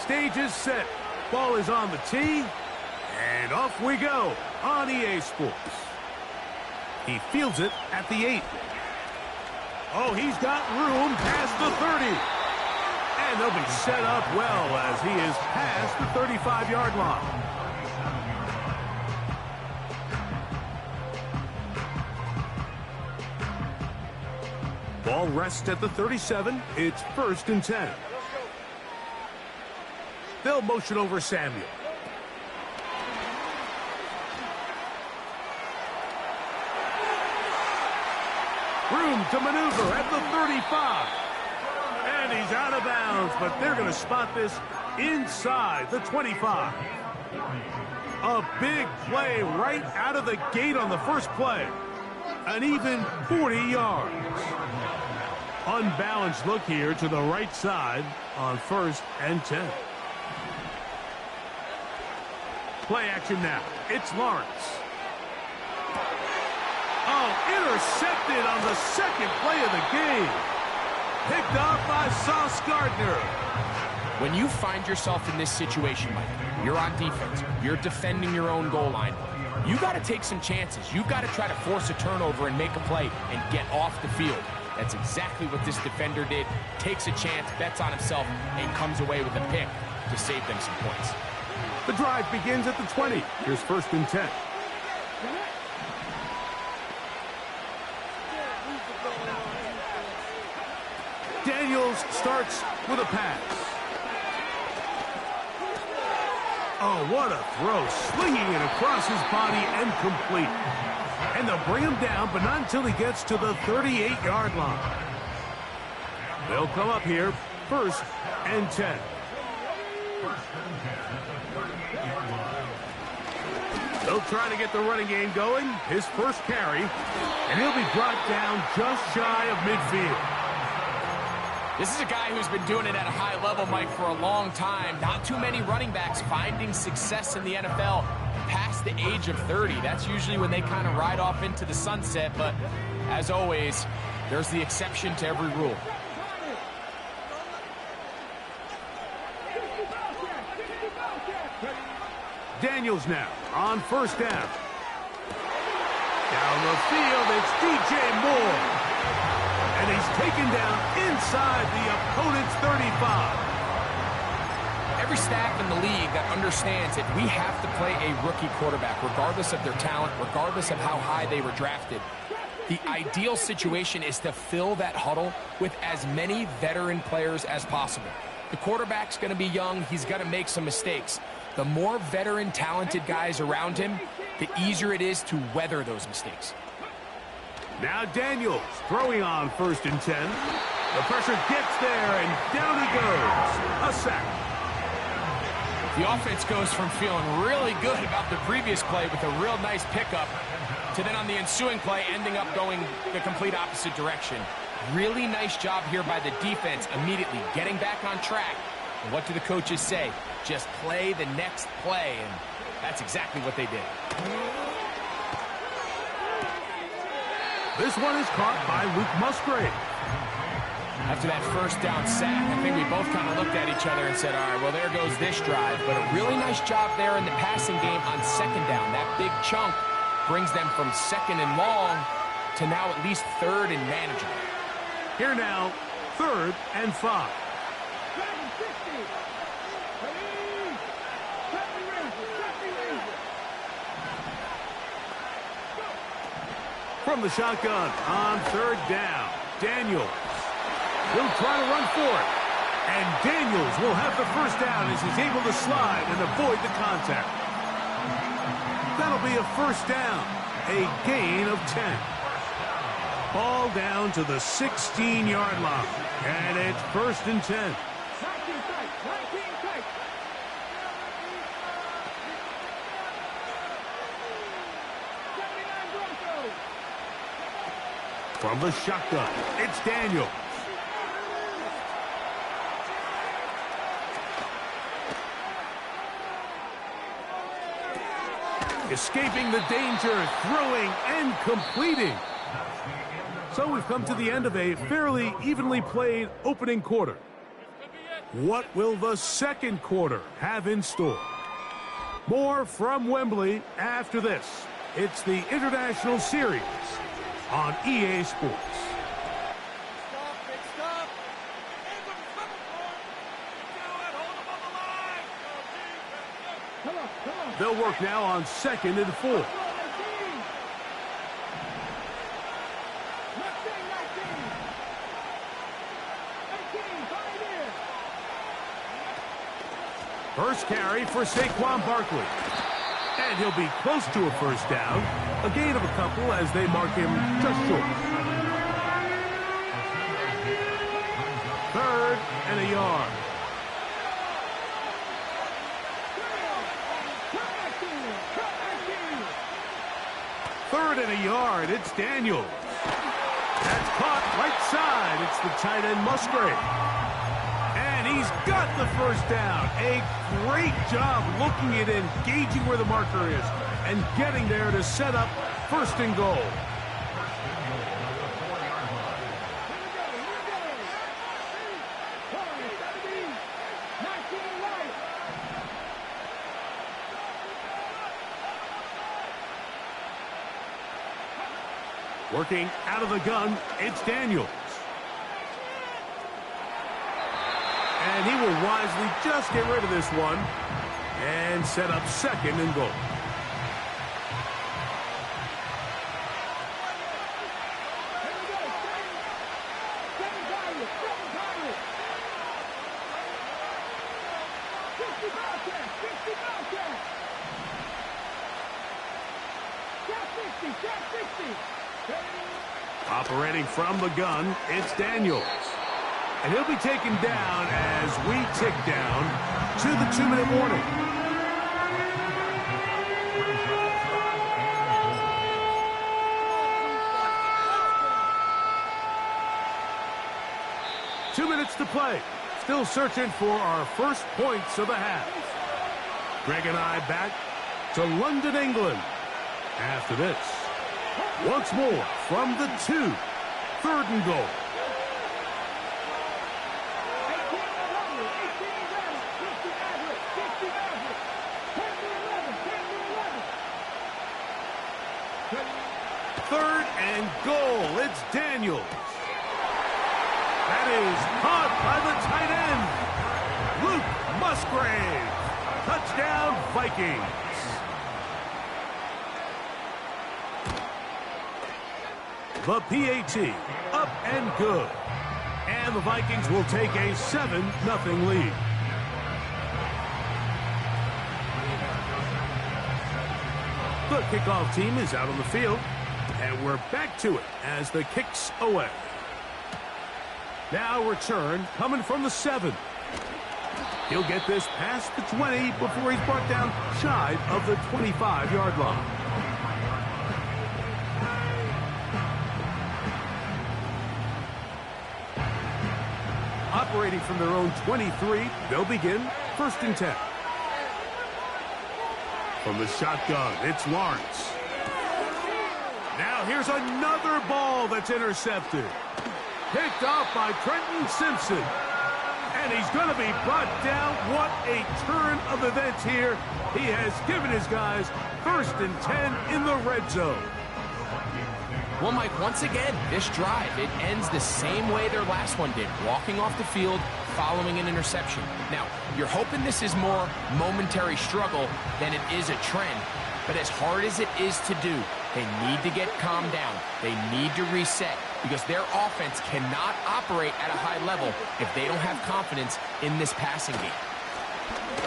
stage is set. Ball is on the tee. And off we go on EA Sports. He fields it at the 8. Oh, he's got room past the 30. And they'll be set up well as he is past the 35-yard line. Ball rests at the 37. It's 1st and 10. They'll motion over Samuel. Room to maneuver at the 35. And he's out of bounds, but they're going to spot this inside the 25. A big play right out of the gate on the first play. An even 40 yards. Unbalanced look here to the right side on 1st and 10. Play action now. It's Lawrence. Oh, intercepted on the second play of the game. Picked off by Sauce Gardner. When you find yourself in this situation, Mike, you're on defense, you're defending your own goal line, you got to take some chances. You've got to try to force a turnover and make a play and get off the field. That's exactly what this defender did. Takes a chance, bets on himself, and comes away with a pick to save them some points. The drive begins at the 20. Here's 1st and 10. Daniels starts with a pass. Oh, what a throw. Slinging it across his body and complete. And they'll bring him down, but not until he gets to the 38-yard line. They'll come up here, 1st and 10. They'll try to get the running game going. His first carry, and he'll be brought down just shy of midfield. This is a guy who's been doing it at a high level, Mike, for a long time. Not too many running backs finding success in the NFL past the age of 30. That's usually when they kind of ride off into the sunset, but as always, there's the exception to every rule. Daniels now on 1st down. Down the field, it's DJ Moore. And he's taken down inside the opponent's 35. Every staff in the league that understands that we have to play a rookie quarterback, regardless of their talent, regardless of how high they were drafted. The ideal situation is to fill that huddle with as many veteran players as possible. The quarterback's going to be young. He's going to make some mistakes. The more veteran, talented guys around him, the easier it is to weather those mistakes. Now Daniels throwing on 1st and 10. The pressure gets there, and down he goes. A sack. The offense goes from feeling really good about the previous play with a real nice pickup to then on the ensuing play ending up going the complete opposite direction. Really nice job here by the defense immediately getting back on track. And what do the coaches say? Just play the next play, and that's exactly what they did. This one is caught by Luke Musgrave. After that 1st down sack, I think we both kind of looked at each other and said, all right, well, there goes this drive. But a really nice job there in the passing game on 2nd down. That big chunk brings them from 2nd and long to now at least 3rd and manageable. Here now, 3rd and 5. From the shotgun on 3rd down, Daniels. He'll try to run for it. And Daniels will have the 1st down as he's able to slide and avoid the contact. That'll be a 1st down, a gain of 10. Ball down to the 16-yard line, and it's 1st and 10. From the shotgun, it's Daniels. Escaping the danger, throwing and completing. So we've come to the end of a fairly evenly played opening quarter. What will the second quarter have in store? More from Wembley after this. It's the International Series on EA Sports. They'll work now on 2nd and 4. First carry for Saquon Barkley. And he'll be close to a first down. A gain of a couple as they mark him just short. 3rd and a yard. Third and a yard. It's Daniels. That's caught right side. It's the tight end Musgrave. And he's got the first down. A great job looking at it, gauging where the marker is, and getting there to set up 1st and goal. Working out of the gun, it's Daniels. And he will wisely just get rid of this one and set up 2nd and goal. Operating from the gun, it's Daniels. And he'll be taken down as we tick down to the 2-minute warning. Two minutes to play. Still searching for our first points of the half. Greg and I back to London, England. After this, once more from the 2, 3rd and goal. Third and goal. It's Daniels. That is caught by the tight end, Luke Musgrave. Touchdown, Vikings. The PAT up and good. And the Vikings will take a 7-0 lead. The kickoff team is out on the field. And we're back to it as the kick's away. Now return coming from the 7. He'll get this past the 20 before he's brought down shy of the 25-yard line. Operating from their own 23, they'll begin 1st and 10. From the shotgun, it's Lawrence. Now here's another ball that's intercepted. Picked off by Trenton Simpson. And he's going to be brought down. What a turn of events here. He has given his guys 1st and 10 in the red zone. Well, Mike, once again, this drive, it ends the same way their last one did, walking off the field, following an interception. Now, you're hoping this is more momentary struggle than it is a trend, but as hard as it is to do, they need to get calmed down. They need to reset because their offense cannot operate at a high level if they don't have confidence in this passing game.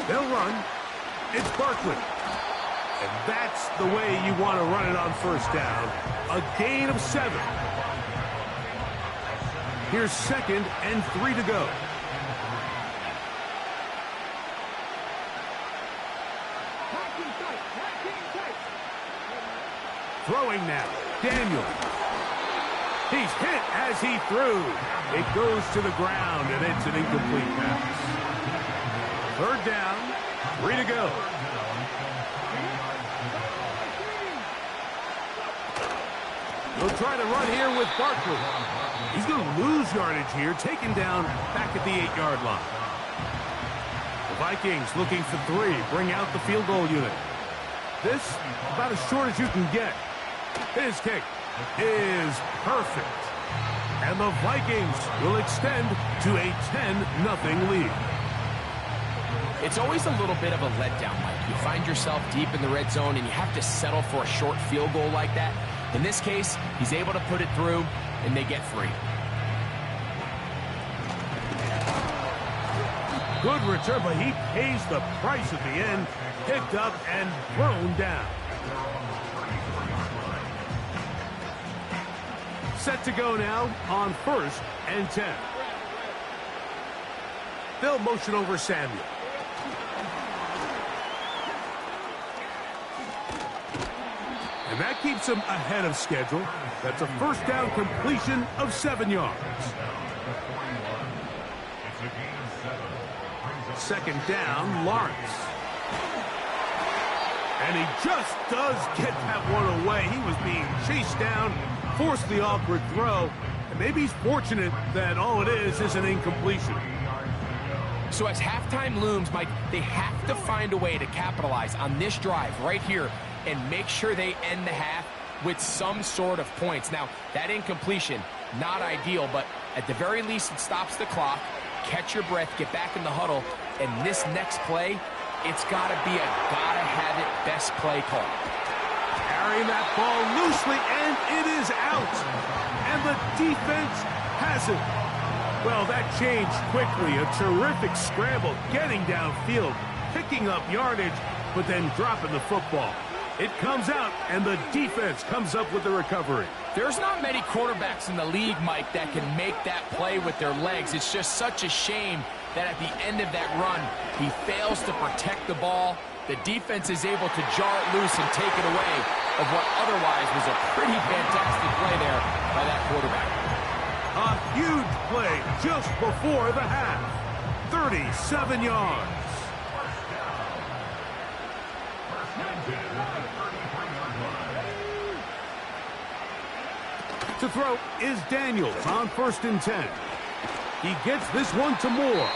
They'll run. It's Barkley. And that's the way you want to run it on 1st down. A gain of 7. Here's 2nd and 3 to go. Throwing now. Daniel. He's hit as he threw. It goes to the ground, and it's an incomplete pass. 3rd down. 3 to go. He'll try to run here with Barkley. He's going to lose yardage here, taken down back at the 8-yard line. Vikings looking for 3. Bring out the field goal unit. This about as short as you can get. His kick is perfect. And the Vikings will extend to a 10-0 lead. It's always a little bit of a letdown, Mike. You find yourself deep in the red zone and you have to settle for a short field goal like that. In this case, he's able to put it through and they get 3. Good return, but he pays the price at the end. Picked up and thrown down. Set to go now on 1st and 10. They'll motion over Samuel. And that keeps him ahead of schedule. That's a first down completion of 7 yards. Second down, Lawrence. And he just does get that one away. He was being chased down, forced the awkward throw, and maybe he's fortunate that all it is an incompletion. So as halftime looms, Mike, they have to find a way to capitalize on this drive right here and make sure they end the half with some sort of points. Now, that incompletion, not ideal, but at the very least it stops the clock. Catch your breath, get back in the huddle, and this next play, it's got to be a gotta-have-it best play call. Carrying that ball loosely, and it is out. And the defense has it. Well, that changed quickly. A terrific scramble, getting downfield, picking up yardage, but then dropping the football. It comes out, and the defense comes up with the recovery. There's not many quarterbacks in the league, Mike, that can make that play with their legs. It's just such a shame that at the end of that run, he fails to protect the ball. The defense is able to jar it loose and take it away of what otherwise was a pretty fantastic play there by that quarterback. A huge play just before the half. 37 yards. To throw is Daniels on 1st and 10. He gets this one to Moore.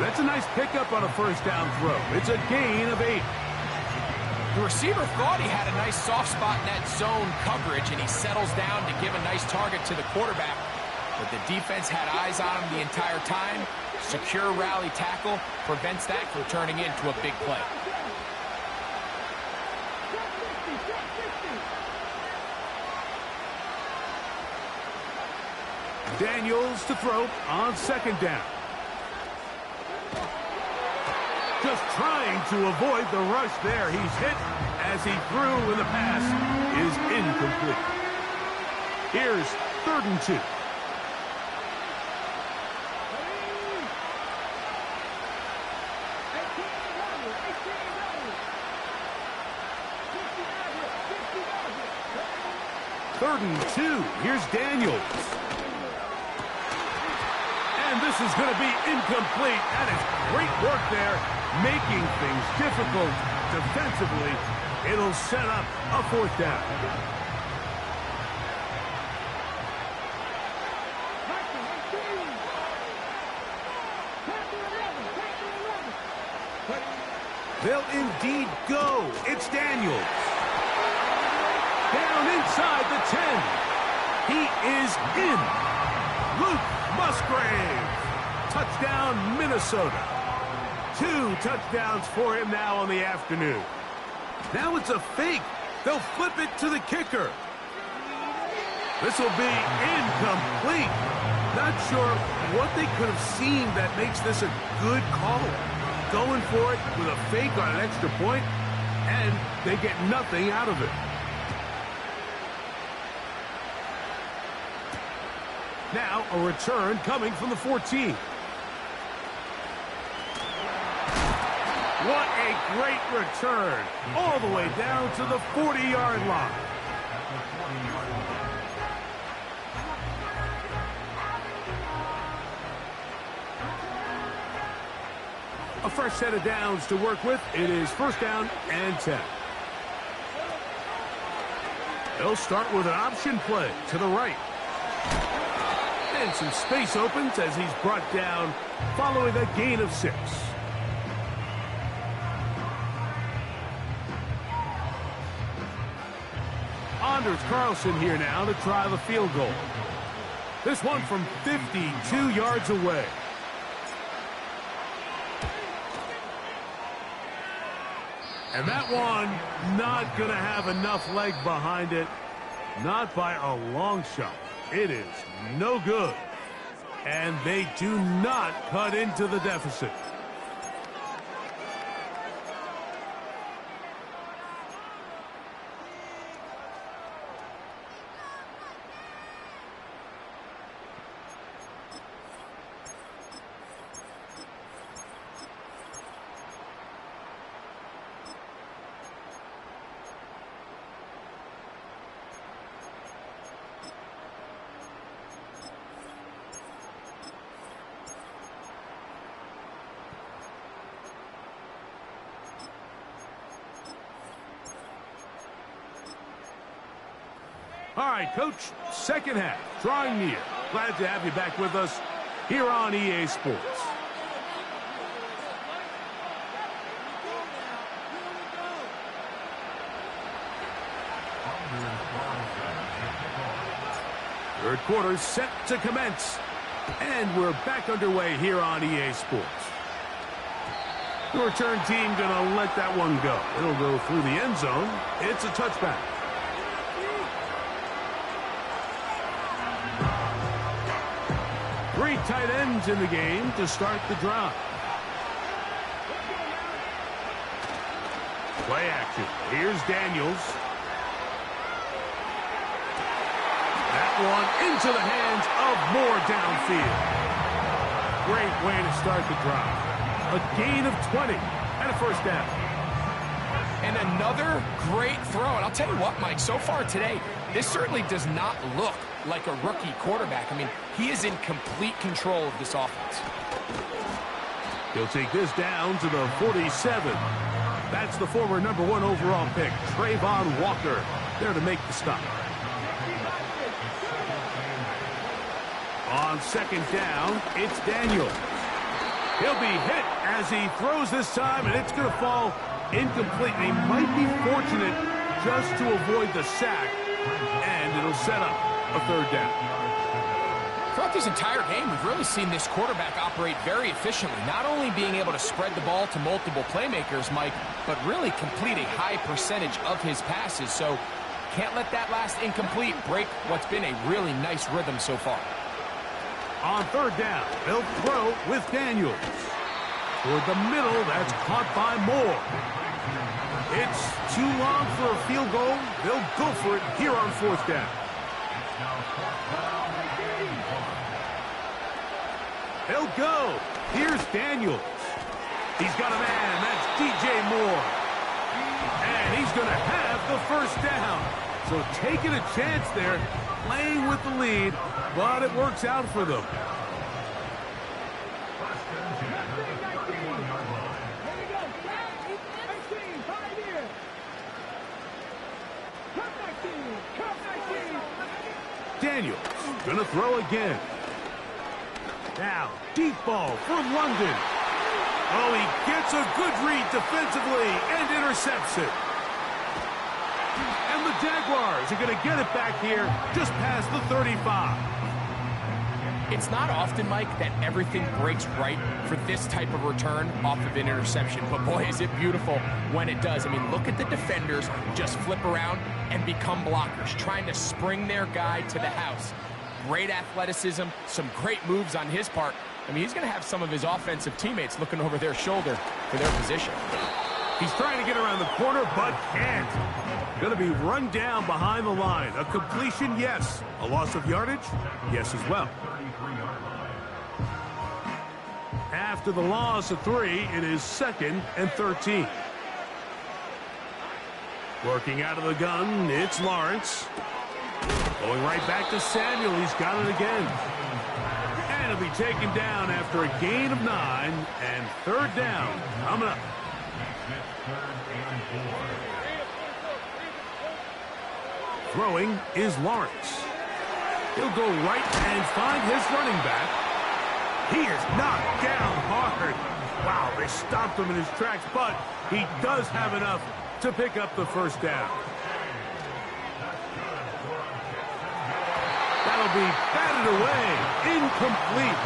That's a nice pickup on a first down throw. It's a gain of 8. The receiver thought he had a nice soft spot in that zone coverage, and he settles down to give a nice target to the quarterback. But the defense had eyes on him the entire time. Secure rally tackle prevents that from turning into a big play. Daniels to throw on 2nd down. Just trying to avoid the rush there. He's hit as he threw, and the pass is incomplete. Here's 3rd and 2. Third and 2. Here's Daniels. And this is going to be incomplete. That is great work there, making things difficult defensively. It'll set up a 4th down. They'll indeed go. It's Daniels. Down inside the 10. He is in. Luke Musgrave. Touchdown, Minnesota. 2 touchdowns for him now on the afternoon. Now it's a fake. They'll flip it to the kicker. This will be incomplete. Not sure what they could have seen that makes this a good call. Going for it with a fake on an extra point, and they get nothing out of it. Now a return coming from the 14. What a great return. All the way down to the 40-yard line. A fresh set of downs to work with. It is 1st down and 10. They'll start with an option play to the right. And some space opens as he's brought down following a gain of 6. Anders Carlson here now to try the field goal. This one from 52 yards away. And that one not going to have enough leg behind it. Not by a long shot. It is no good. And they do not cut into the deficit. All right, Coach, second half, drawing near. Glad to have you back with us here on EA Sports. Third quarter set to commence. And we're back underway here on EA Sports. The return team going to let that one go. It'll go through the end zone. It's a touchback. Three tight ends in the game to start the drive. Play action. Here's Daniels. That one into the hands of Moore downfield. Great way to start the drive. A gain of 20 and a first down. And another great throw. And I'll tell you what, Mike, so far today, this certainly does not look like a rookie quarterback. I mean, he is in complete control of this offense. He'll take this down to the 47. That's the former #1 overall pick, Trayvon Walker, there to make the stop. On second down, it's Daniels. He'll be hit as he throws this time, and it's going to fall incomplete. He might be fortunate just to avoid the sack, and it'll set up a third down. Throughout this entire game, we've really seen this quarterback operate very efficiently, not only being able to spread the ball to multiple playmakers, Mike, but really complete a high percentage of his passes. So can't let that last incomplete break what's been a really nice rhythm so far. On third down, they'll throw with Daniels. Toward the middle, that's caught by Moore. It's too long for a field goal. They'll go for it here on fourth down. They'll go. Here's Daniels. He's got a man. That's DJ Moore. And he's going to have the first down. So taking a chance there, playing with the lead, but it works out for them. Daniels gonna throw again. Now, deep ball for London. Oh, he gets a good read defensively and intercepts it. And the Jaguars are gonna get it back here just past the 35. It's not often, Mike, that everything breaks right for this type of return off of an interception. But boy, is it beautiful when it does. I mean, look at the defenders just flip around and become blockers, trying to spring their guy to the house. Great athleticism, some great moves on his part. I mean, he's going to have some of his offensive teammates looking over their shoulder for their position. He's trying to get around the corner, but can't. Going to be run down behind the line. A completion, yes. A loss of yardage, yes as well. After the loss of 3, it is 2nd and 13. Working out of the gun, it's Lawrence. Going right back to Samuel. He's got it again. And he'll be taken down after a gain of 9 and third down coming up. Throwing is Lawrence. He'll go right and find his running back. He is knocked down hard. Wow, they stopped him in his tracks, but he does have enough to pick up the first down. That'll be batted away. Incomplete.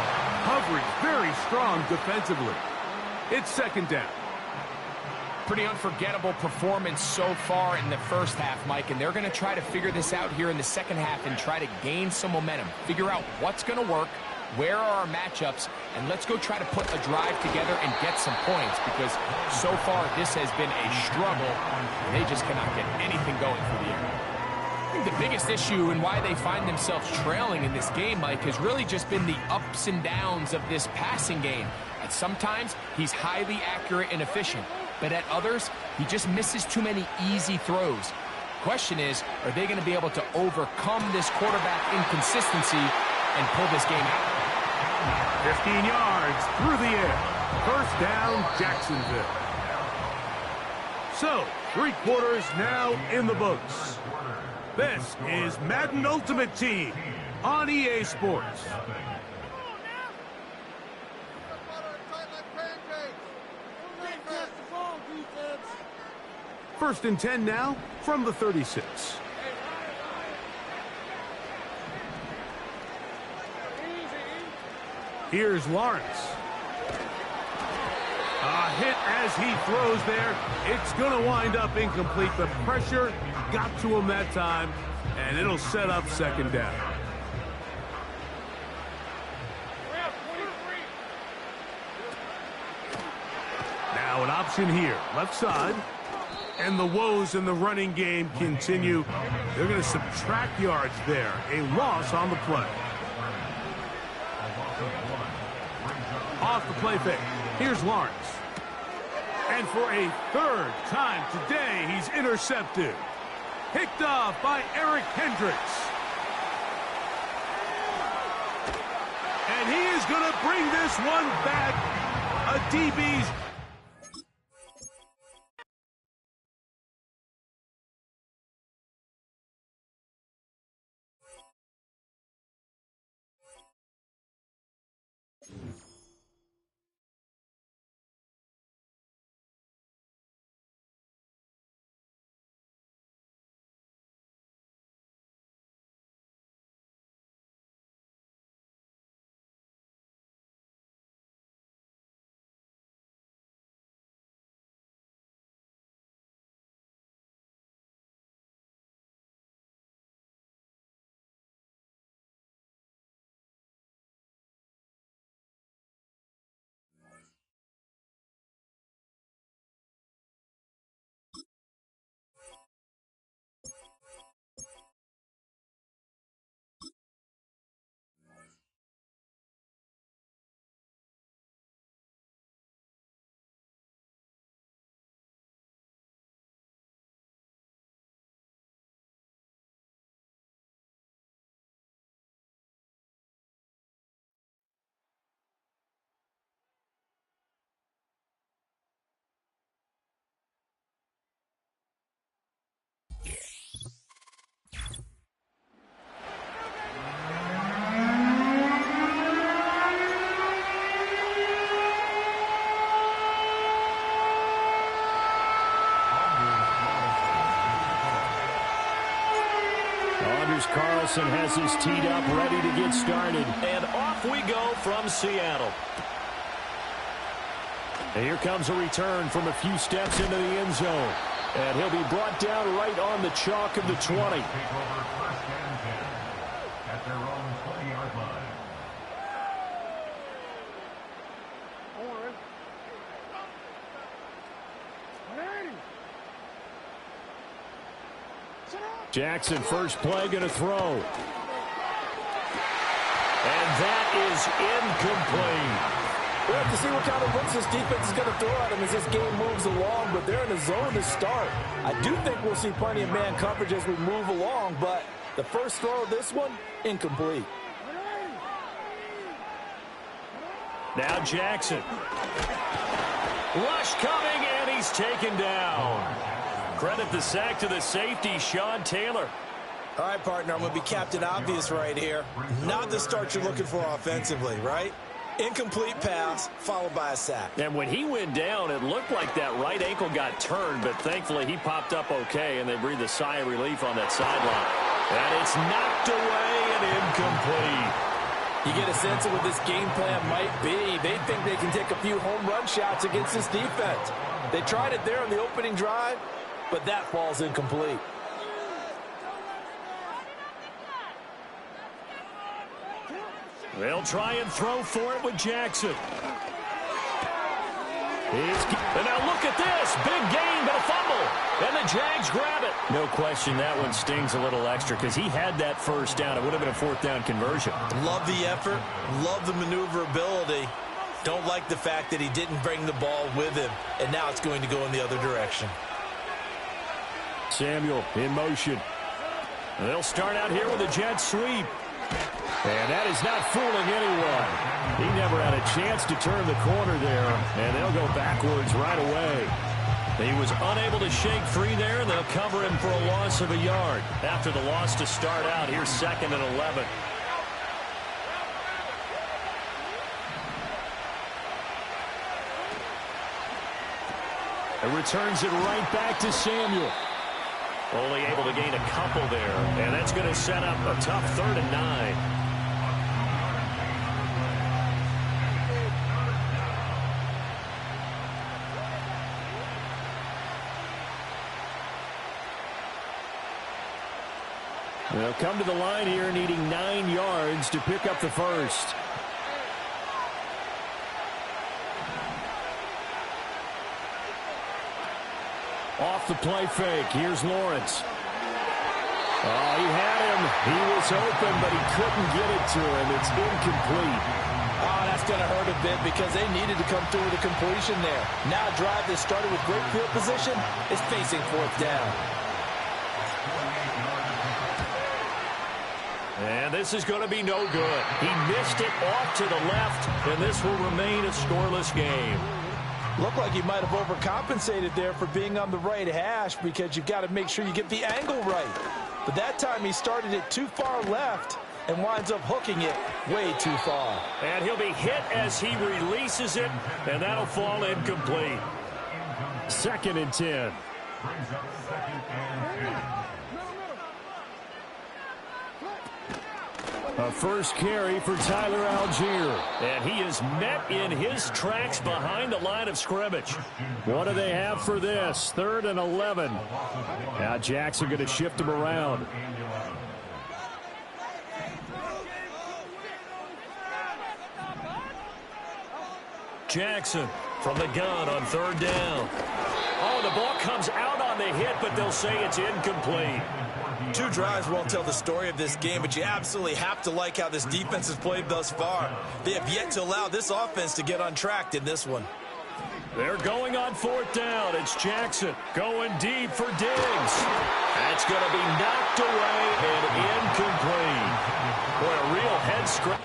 Coverage very strong defensively. It's second down. Pretty unforgettable performance so far in the first half, Mike, and they're going to try to figure this out here in the second half and try to gain some momentum. Figure out what's going to work, where are our matchups, and let's go try to put a drive together and get some points, because so far this has been a struggle, and they just cannot get anything going through the air. I think the biggest issue and why they find themselves trailing in this game, Mike, has really just been the ups and downs of this passing game. And sometimes he's highly accurate and efficient, but at others, he just misses too many easy throws. Question is, are they going to be able to overcome this quarterback inconsistency and pull this game out? 15 yards through the air. First down, Jacksonville. So, 3 quarters now in the books. This is Madden Ultimate Team on EA Sports. First and 10 now from the 36. Here's Lawrence. A hit as he throws there. It's going to wind up incomplete. The pressure got to him that time, and it'll set up second down. Now an option here, left side. And the woes in the running game continue. They're going to subtract yards there. A loss on the play. Off the play fake. Here's Lawrence. And for a third time today, he's intercepted. Picked off by Eric Hendricks. And he is going to bring this one back. A DB's Carlson has his teed up, ready to get started. And off we go from Seattle. And here comes a return from a few steps into the end zone. And he'll be brought down right on the chalk of the 20. At their own 20-yard line. Jackson, first play, going to throw. And that is incomplete. We'll have to see what kind of looks this defense is going to throw at him as this game moves along, but they're in the zone to start. I do think we'll see plenty of man coverage as we move along, but the first throw of this one, incomplete. Now Jackson. Rush coming, and he's taken down. Credit the sack to the safety, Sean Taylor. All right, partner, I'm going to be Captain Obvious right here. Not the start you're looking for offensively, right? Incomplete pass, followed by a sack. And when he went down, it looked like that right ankle got turned, but thankfully he popped up okay, and they breathed a sigh of relief on that sideline. And it's knocked away and incomplete. You get a sense of what this game plan might be. They think they can take a few home run shots against this defense. They tried it there on the opening drive, but that falls incomplete. They'll try and throw for it with Jackson. And now look at this. Big gain, but a fumble. And the Jags grab it. No question that one stings a little extra because he had that first down. It would have been a fourth down conversion. Love the effort. Love the maneuverability. Don't like the fact that he didn't bring the ball with him. And now it's going to go in the other direction. Samuel in motion. They'll start out here with a jet sweep. And that is not fooling anyone. He never had a chance to turn the corner there, and they'll go backwards right away. He was unable to shake free there, and they'll cover him for a loss of a yard. After the loss to start out, here's 2nd and 11. And returns it right back to Samuel. Only able to gain a couple there, and that's going to set up a tough 3rd and 9. They'll come to the line here needing 9 yards to pick up the first. Off the play fake. Here's Lawrence. Oh, he had him. He was open, but he couldn't get it to him. It's incomplete. Oh, that's going to hurt a bit because they needed to come through with a completion there. Now a drive that started with great field position is facing 4th down. And this is going to be no good. He missed it off to the left, and this will remain a scoreless game. Looked like he might have overcompensated there for being on the right hash because you've got to make sure you get the angle right. But that time he started it too far left and winds up hooking it way too far. And he'll be hit as he releases it, and that'll fall incomplete. 2nd and 10. Brings up 2nd and 10. A first carry for Tyler Algier. And he is met in his tracks behind the line of scrimmage. What do they have for this? 3rd and 11. Now Jackson going to shift him around. Jackson from the gun on 3rd down. Oh, the ball comes out on the hit, but they'll say it's incomplete. 2 drives won't tell the story of this game, but you absolutely have to like how this defense has played thus far. They have yet to allow this offense to get untracked in this one. They're going on 4th down. It's Jackson going deep for Diggs. That's going to be knocked away and incomplete. Boy, a real head scratch.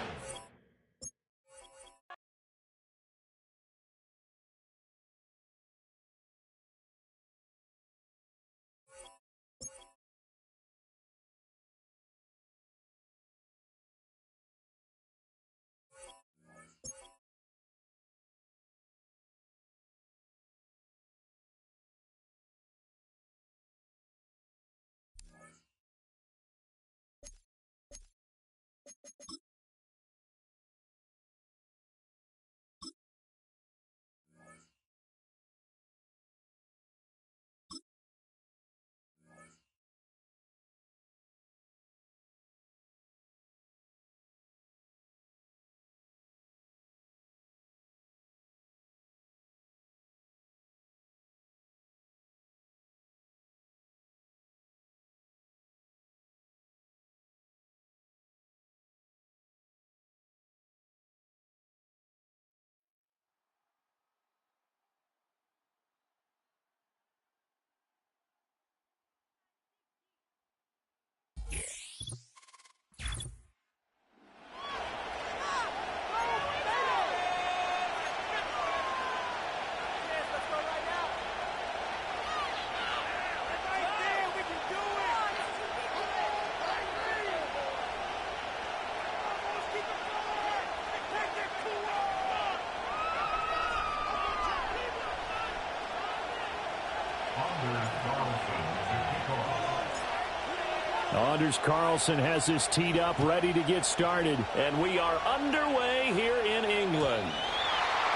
Anders Carlson has this teed up, ready to get started. And we are underway here in England.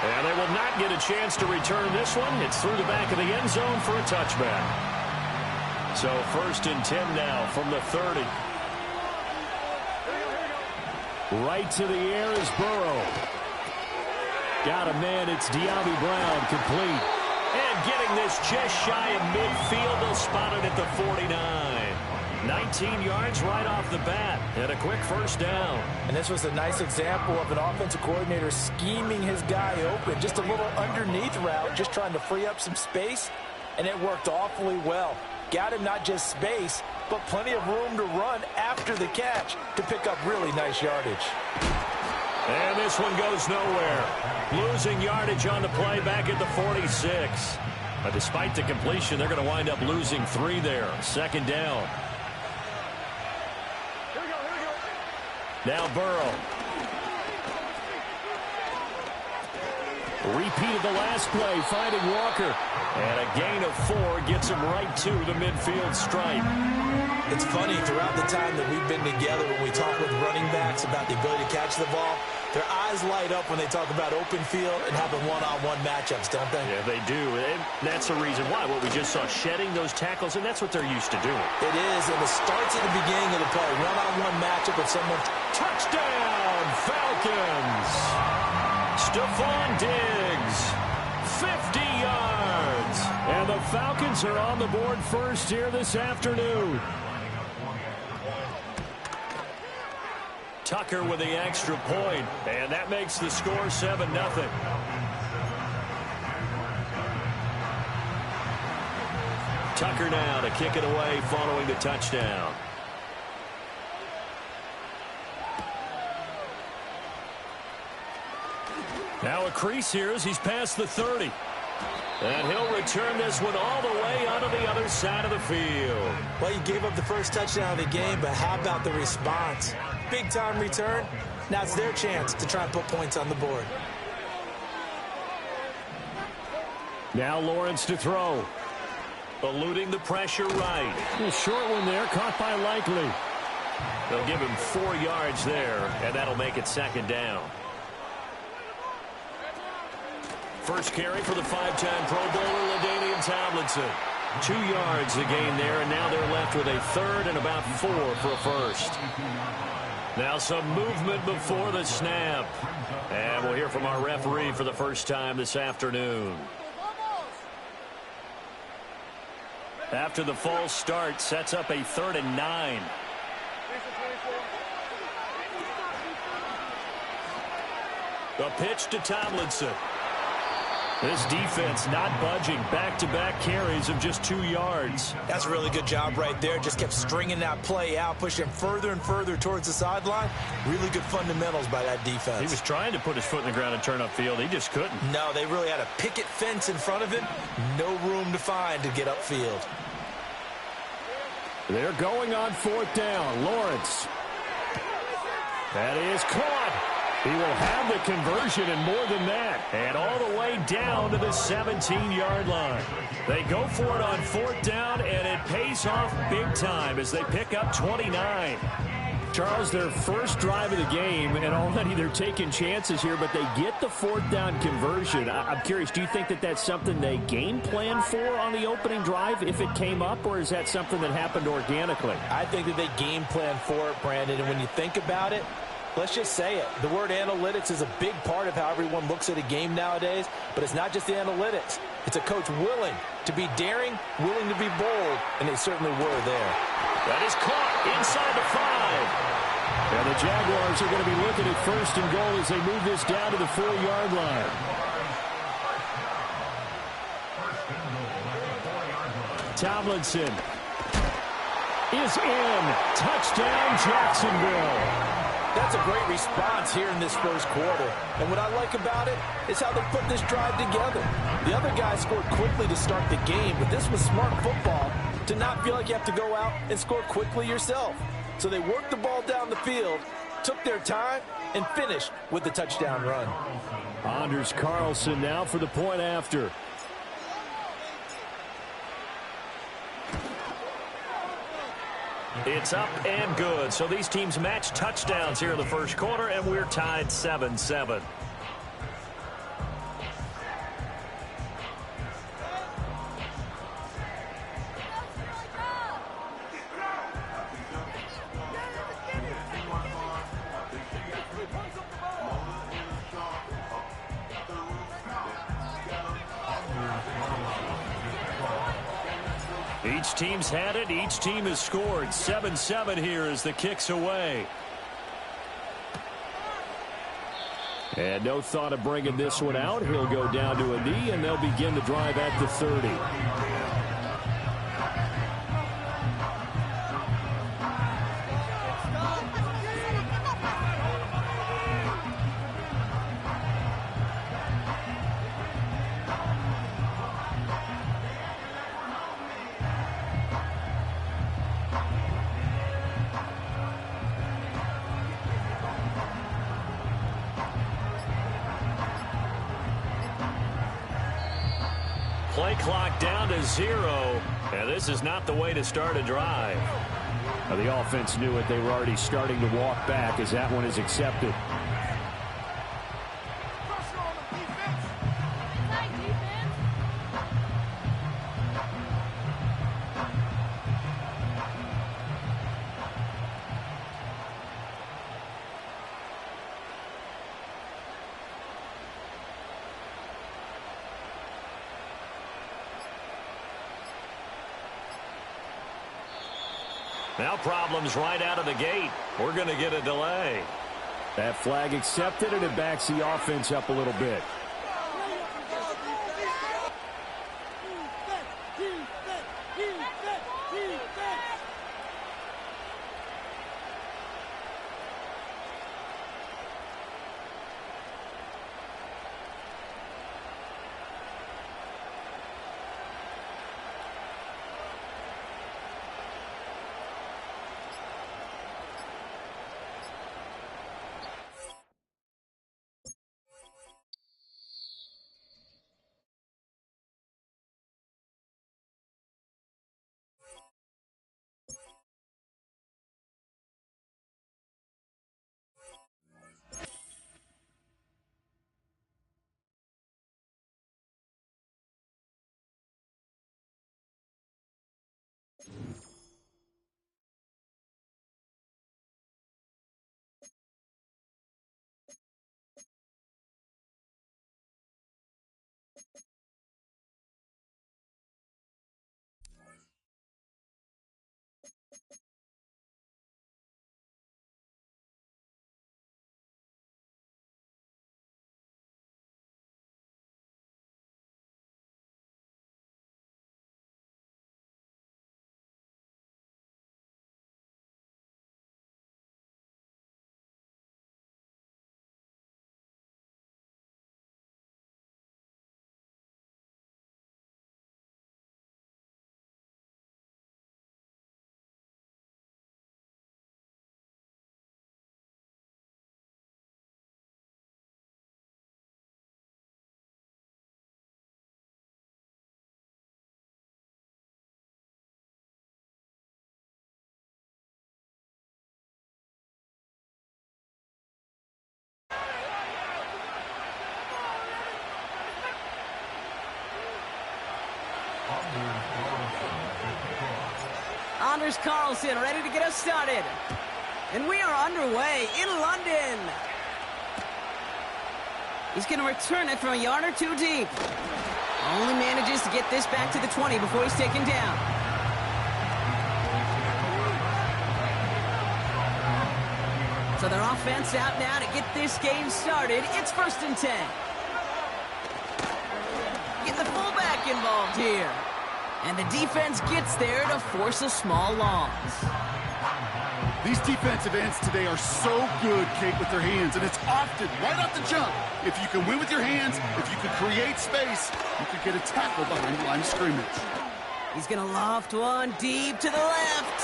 And they will not get a chance to return this one. It's through the back of the end zone for a touchback. So 1st and 10 now from the 30. Right to the air is Burrow. Got a man, it's De'Ami Brown, complete. And getting this just shy of midfield, they'll spot it at the 49. 19 yards right off the bat, and a quick first down. And this was a nice example of an offensive coordinator scheming his guy open. Just a little underneath route, just trying to free up some space, and it worked awfully well. Got him not just space, but plenty of room to run after the catch to pick up really nice yardage. And this one goes nowhere. Losing yardage on the play back at the 46. But despite the completion, they're going to wind up losing 3 there. 2nd down. Now Burrow. Repeated the last play, finding Walker. And a gain of 4 gets him right to the midfield stripe. It's funny, throughout the time that we've been together, when we talk with running backs about the ability to catch the ball, their eyes light up when they talk about open field and having one-on-one matchups, don't they? Yeah, they do. And that's the reason why. What we just saw, shedding those tackles, and that's what they're used to doing. It is, and it starts at the beginning of the play. One-on-one matchup with someone. Touchdown, Falcons! Stephon Diggs, 50 yards. And the Falcons are on the board first here this afternoon. Tucker with the extra point, and that makes the score 7-0. Tucker now to kick it away following the touchdown. Now a crease here as he's past the 30. And he'll return this one all the way onto the other side of the field. Well, you gave up the first touchdown of the game, but how about the response? Big-time return. Now it's their chance to try and put points on the board. Now Lawrence to throw. Eluding the pressure right. A short one there, caught by Likely. They'll give him 4 yards there, and that'll make it 2nd down. First carry for the 5-time Pro Bowler, LaDainian Tomlinson. 2 yards the gain there, and now they're left with a 3rd and about 4 for a first. Now some movement before the snap. And we'll hear from our referee for the first time this afternoon. After the false start, sets up a 3rd and 9. The pitch to Tomlinson. This defense not budging. Back-to-back carries of just 2 yards. That's a really good job right there. Just kept stringing that play out, pushing further and further towards the sideline. Really good fundamentals by that defense. He was trying to put his foot in the ground and turn upfield. He just couldn't. No, they really had a picket fence in front of him. No room to find to get upfield. They're going on 4th down. Lawrence. That is caught. He will have the conversion and more than that. And all the way down to the 17-yard line. They go for it on 4th down, and it pays off big time as they pick up 29. Charles, their first drive of the game, and already they're taking chances here, but they get the 4th down conversion. I'm curious, do you think that that's something they game plan for on the opening drive if it came up, or is that something that happened organically? I think that they game plan for it, Brandon, and when you think about it, let's just say it. The word analytics is a big part of how everyone looks at a game nowadays, but it's not just the analytics. It's a coach willing to be daring, willing to be bold, and they certainly were there. That is caught inside the 5. And the Jaguars are going to be looking at 1st and goal as they move this down to the 4-yard line. Tomlinson is in. Touchdown, Jacksonville. That's a great response here in this first quarter. And what I like about it is how they put this drive together. The other guys scored quickly to start the game, but this was smart football to not feel like you have to go out and score quickly yourself. So they worked the ball down the field, took their time, and finished with the touchdown run. Anders Carlson now for the point after. It's up and good. So these teams match touchdowns here in the first quarter, and we're tied 7-7. Each team's had it. Each team has scored. 7-7 here as the kick's away. And no thought of bringing this one out. He'll go down to a knee, and they'll begin the drive at the 30. Play clock down to 0, and this is not the way to start a drive. Now, the offense knew it. They were already starting to walk back as that one is accepted. Now problems right out of the gate. We're going to get a delay. That flag accepted, and it backs the offense up a little bit. Anders Carlson ready to get us started. And we are underway in London. He's going to return it from a yard or two deep. Only manages to get this back to the 20 before he's taken down. So their offense out now to get this game started. It's 1st and 10. Get the fullback involved here. And the defense gets there to force a small loss. These defensive ends today are so good, Kate, with their hands, and it's often right off the jump. If you can win with your hands, if you can create space, you can get a tackle behind the line of scrimmage. He's going to loft one deep to the left.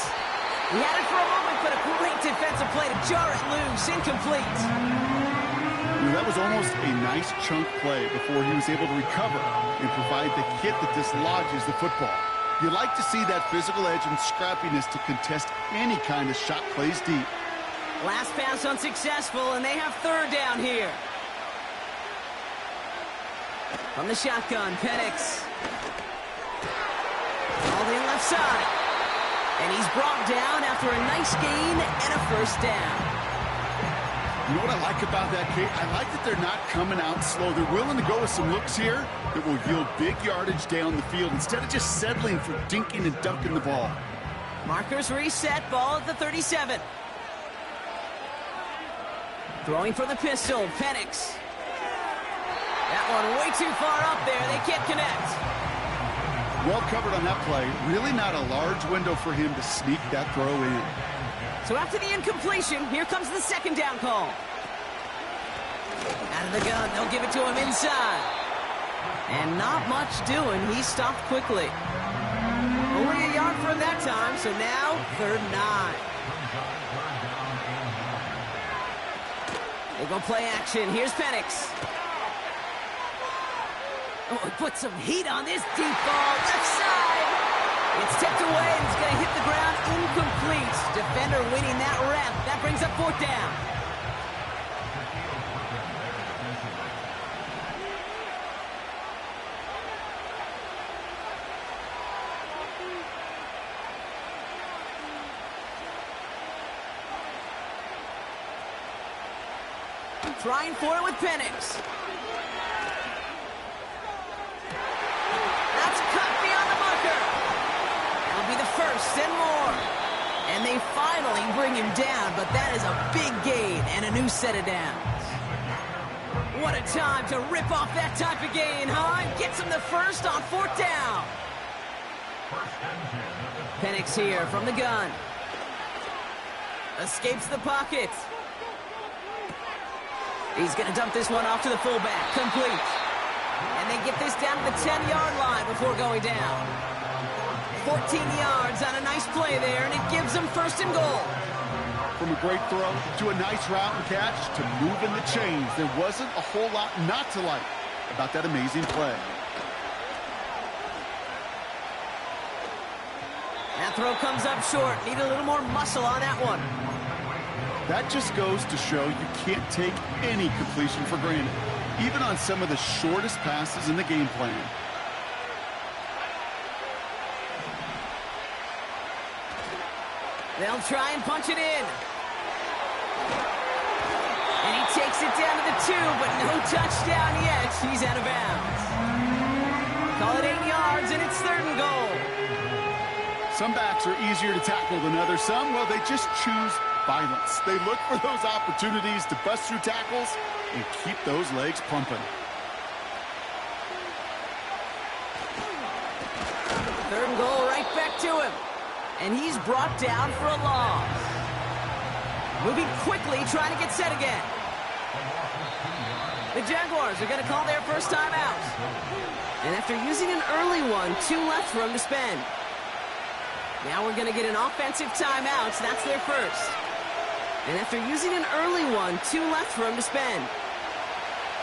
He had it for a moment, but a great defensive play to jar it loose. Incomplete. That was almost a nice chunk play before he was able to recover and provide the hit that dislodges the football. You like to see that physical edge and scrappiness to contest any kind of shot plays deep. Last pass unsuccessful, and they have third down here. From the shotgun, Penix. All in left side. And he's brought down after a nice gain and a first down. You know what I like about that, Kate? I like that they're not coming out slow. They're willing to go with some looks here that will yield big yardage down the field instead of just settling for dinking and dunking the ball. Markers reset, ball at the 37. Throwing for the pistol, Penix. That one way too far up there. They can't connect. Well covered on that play. Really not a large window for him to sneak that throw in. So after the incompletion, here comes the second down call. Out of the gun, they'll give it to him inside. And not much doing. He stopped quickly. Only a yard for him that time, so now 3rd and 9. They go play action. Here's Penix. Oh, he put some heat on this deep ball. Left side. It's tipped away, and it's going to hit the ground incomplete. Defender winning that rep. That brings up 4th down. Trying for it with Penix. That's cut beyond the marker. That'll be the first and more. And they finally bring him down, but that is a big gain and a new set of downs. What a time to rip off that type of gain, huh? And gets him the first on 4th down. Penix here from the gun. Escapes the pocket. He's going to dump this one off to the fullback. Complete. And they get this down to the 10-yard line before going down. 14 yards on a nice play there, and it gives them 1st and goal. From a great throw to a nice route and catch to moving the chains, there wasn't a whole lot not to like about that amazing play. That throw comes up short. Need a little more muscle on that one. That just goes to show you can't take any completion for granted, even on some of the shortest passes in the game plan. They'll try and punch it in. And he takes it down to the 2, but no touchdown yet. He's out of bounds. Call it 8 yards, and it's 3rd and goal. Some backs are easier to tackle than others. Some, well, they just choose violence. They look for those opportunities to bust through tackles and keep those legs pumping. 3rd and goal right back to him. And he's brought down for a loss. Moving quickly, trying to get set again. The Jaguars are going to call their first timeout. And after using an early one, 2 left for them to spend. Now we're going to get an offensive timeout, so that's their first. And after using an early one, 2 left for them to spend.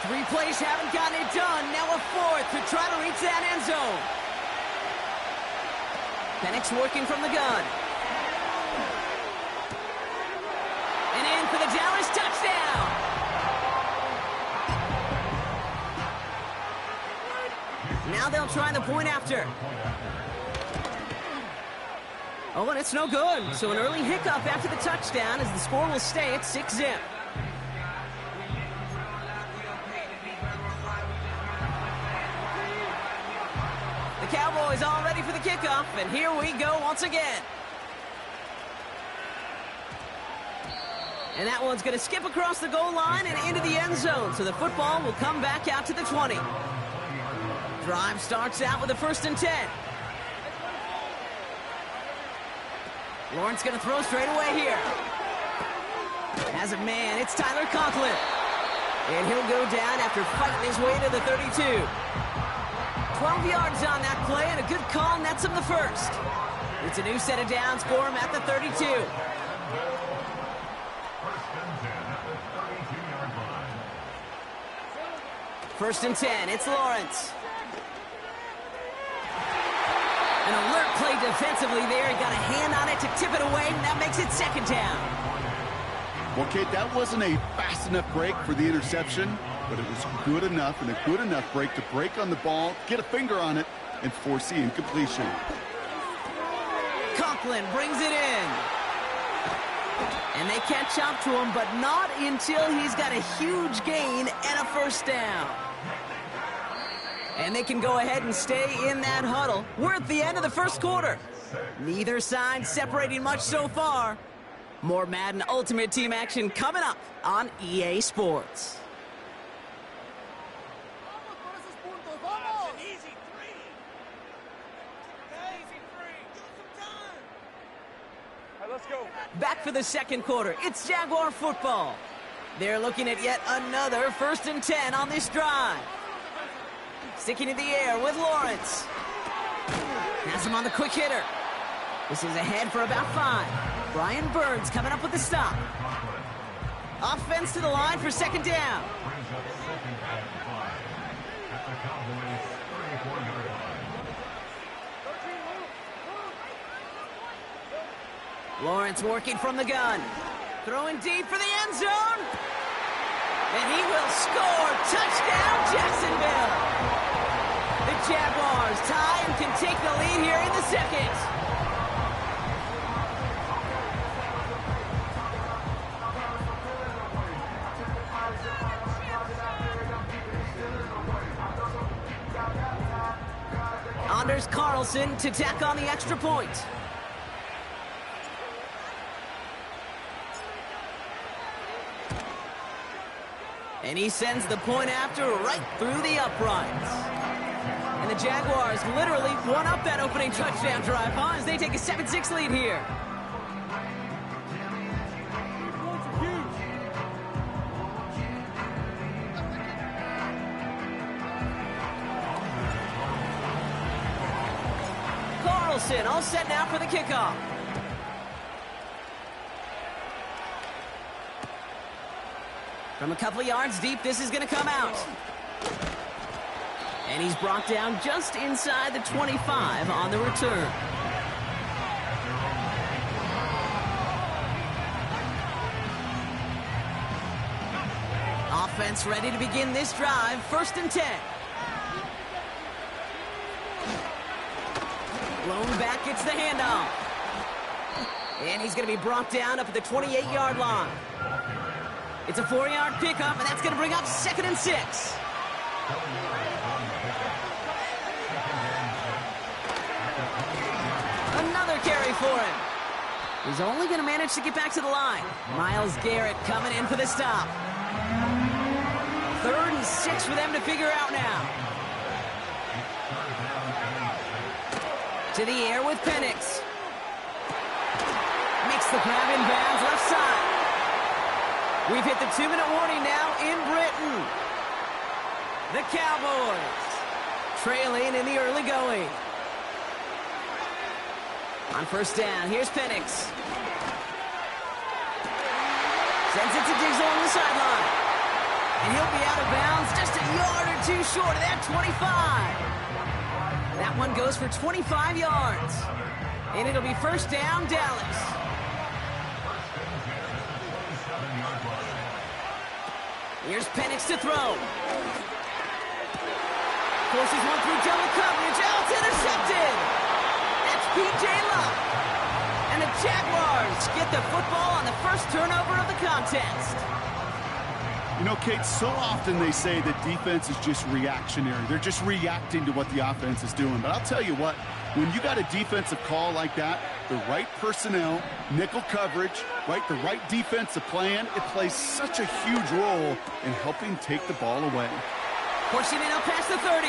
3 plays haven't gotten it done. Now a 4th to try to reach that end zone. Penix working from the gun. And in for the Dallas touchdown. Now they'll try the point after. Oh, and it's no good. So an early hiccup after the touchdown as the score will stay at 6-0. The Cowboys all ready for the kickoff, and here we go once again. And that one's going to skip across the goal line and into the end zone, so the football will come back out to the 20. Drive starts out with a 1st and 10. Lawrence going to throw straight away here. Has a man. It's Tyler Conklin. And he'll go down after fighting his way to the 32. 12 yards on that play, and a good call nets him the first. It's a new set of downs for him at the 32. First and 10, it's Lawrence. An alert play defensively there. He got a hand on it to tip it away, and that makes it second down. Well, Kate, that wasn't a fast enough break for the interception, but it was good enough and a good enough break to break on the ball, get a finger on it, and force the incompletion. Conklin brings it in. And they catch up to him, but not until he's got a huge gain and a first down. And they can go ahead and stay in that huddle. We're at the end of the first quarter. Neither side separating much so far. More Madden Ultimate Team action coming up on EA Sports. Back for the second quarter. It's Jaguar football. They're looking at yet another 1st and 10 on this drive. Sticking in the air with Lawrence. Has him on the quick hitter. This is ahead for about 5. Brian Burns coming up with the stop. Offense to the line for second down. Lawrence working from the gun. Throwing deep for the end zone. And he will score. Touchdown, Jacksonville. The Jaguars tie and can take the lead here in the second. Anders Carlson to tack on the extra point. And he sends the point after right through the uprights. And the Jaguars literally won up that opening touchdown drive, as they take a 7-6 lead here. Carlson all set now for the kickoff. From a couple of yards deep, this is going to come out. And he's brought down just inside the 25 on the return. Offense ready to begin this drive. 1st and 10. Lone back gets the handoff. And he's going to be brought down up at the 28-yard line. It's a 4-yard pickup, and that's going to bring up 2nd and 6. Another carry for him. He's only going to manage to get back to the line. Myles Garrett coming in for the stop. 3rd and 6 for them to figure out now. To the air with Penix. Makes the grab in bounds left side. We've hit the 2-minute warning now in Britain. The Cowboys trailing in the early going. On 1st down, here's Penix. Sends it to Diggs along the sideline. And he'll be out of bounds just a yard or 2 short of that 25. That one goes for 25 yards. And it'll be 1st down, Dallas. Here's Penix to throw. Forces one through double coverage. Oh, it's intercepted. That's P.J. Luck. And the Jaguars get the football on the first turnover of the contest. You know, Kate, so often they say that defense is just reactionary. They're just reacting to what the offense is doing. But I'll tell you what, when you got a defensive call like that, the right personnel, nickel coverage, right, the right defensive plan, it plays such a huge role in helping take the ball away. Pushing it up past the 30.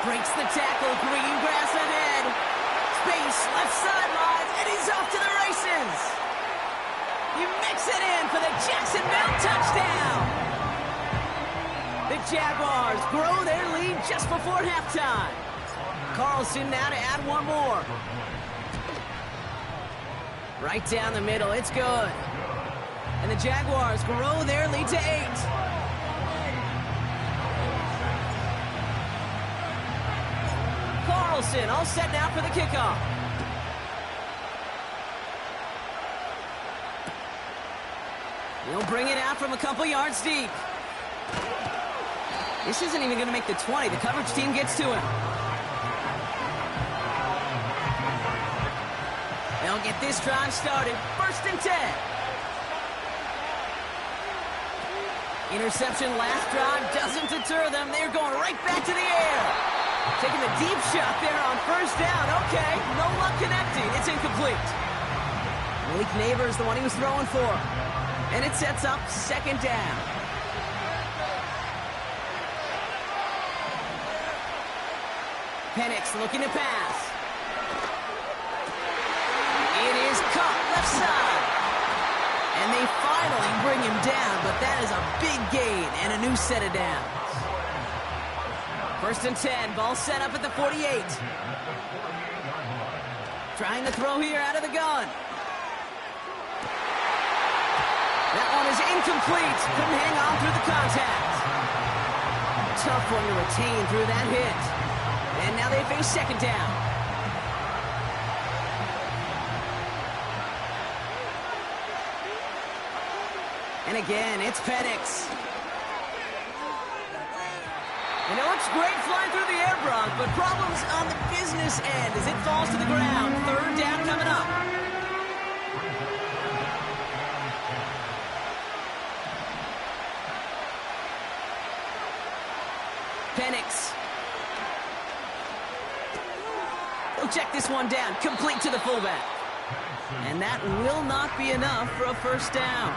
Breaks the tackle, green grass ahead. Space, left sideline, and he's off to the races. He makes it in for the Jacksonville touchdown. The Jaguars grow their lead just before halftime. Carlson now to add one more. Right down the middle, it's good. And the Jaguars grow their lead to 8. Carlson all set now for the kickoff. He'll bring it out from a couple yards deep. This isn't even going to make the 20. The coverage team gets to him. They'll get this drive started. 1st and 10. Interception last drive doesn't deter them. They're going right back to the air. Taking the deep shot there on 1st down. Okay, no luck connecting. It's incomplete. Malik Neighbors, the one he was throwing for. And it sets up 2nd down. Penix looking to pass. It is caught left side. And they finally bring him down, but that is a big gain and a new set of downs. 1st and 10, ball set up at the 48. Trying to throw here out of the gun. That one is incomplete. Couldn't hang on through the contact. Tough one to retain through that hit. And now they face 2nd down. And again, it's Penix. You know, it's great flying through the air, Brock, but problems on the business end as it falls to the ground. 3rd down coming up. Penix. He'll check this one down, complete to the fullback. And that will not be enough for a 1st down.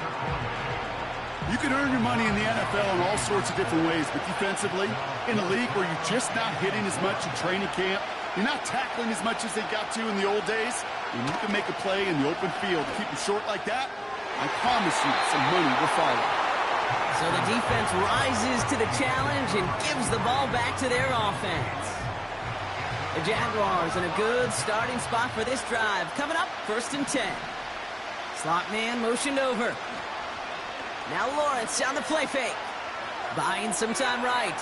You can earn your money in the NFL in all sorts of different ways, but defensively, in a league where you're just not hitting as much in training camp, you're not tackling as much as they got to in the old days, when you can make a play in the open field to keep them short like that, I promise you some money will follow. So the defense rises to the challenge and gives the ball back to their offense. The Jaguars in a good starting spot for this drive. Coming up, 1st and 10. Slot man motioned over. Now Lawrence on the play fake. Buying some time right.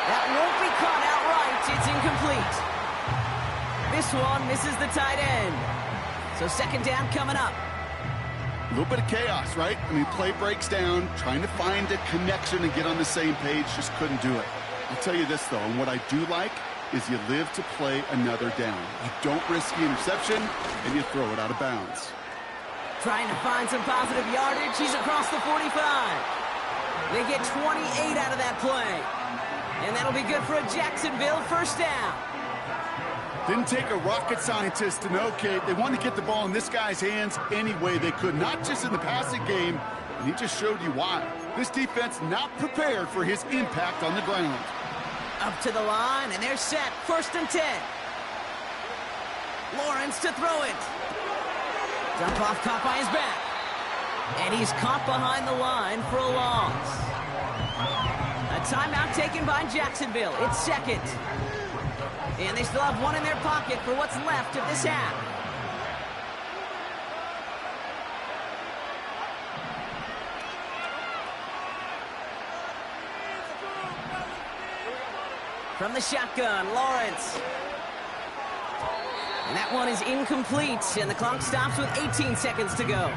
That won't be caught outright. It's incomplete. This one misses the tight end. So 2nd down coming up. A little bit of chaos, right? I mean, play breaks down, trying to find a connection and get on the same page, just couldn't do it. I'll tell you this, though, and what I do like is you live to play another down. You don't risk the interception, and you throw it out of bounds. Trying to find some positive yardage. He's across the 45. They get 28 out of that play. And that'll be good for a Jacksonville 1st down. Didn't take a rocket scientist to know, Kate. They wanted to get the ball in this guy's hands any way they could, not just in the passing game, and he just showed you why. This defense not prepared for his impact on the ground. Up to the line, and they're set. 1st and 10. Lawrence to throw it. Dump off caught by his back. And he's caught behind the line for a loss. A timeout taken by Jacksonville. It's 2nd. And they still have one in their pocket for what's left of this half. From the shotgun, Lawrence. And that one is incomplete, and the clock stops with 18 seconds to go.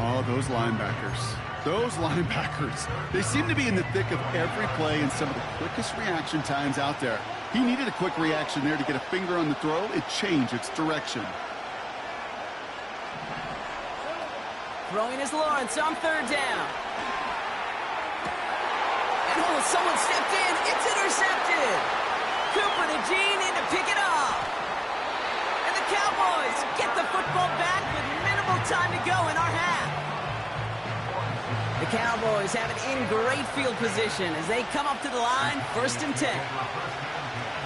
Oh, those linebackers. Those linebackers. They seem to be in the thick of every play and some of the quickest reaction times out there. He needed a quick reaction there to get a finger on the throw. It changed its direction. Throwing is Lawrence on 3rd down. And oh, someone stepped in. It's intercepted. Cooper the Gene in to pick it up. And the Cowboys get the football back with minimal time to go in our half. The Cowboys have it in great field position as they come up to the line, 1st and 10.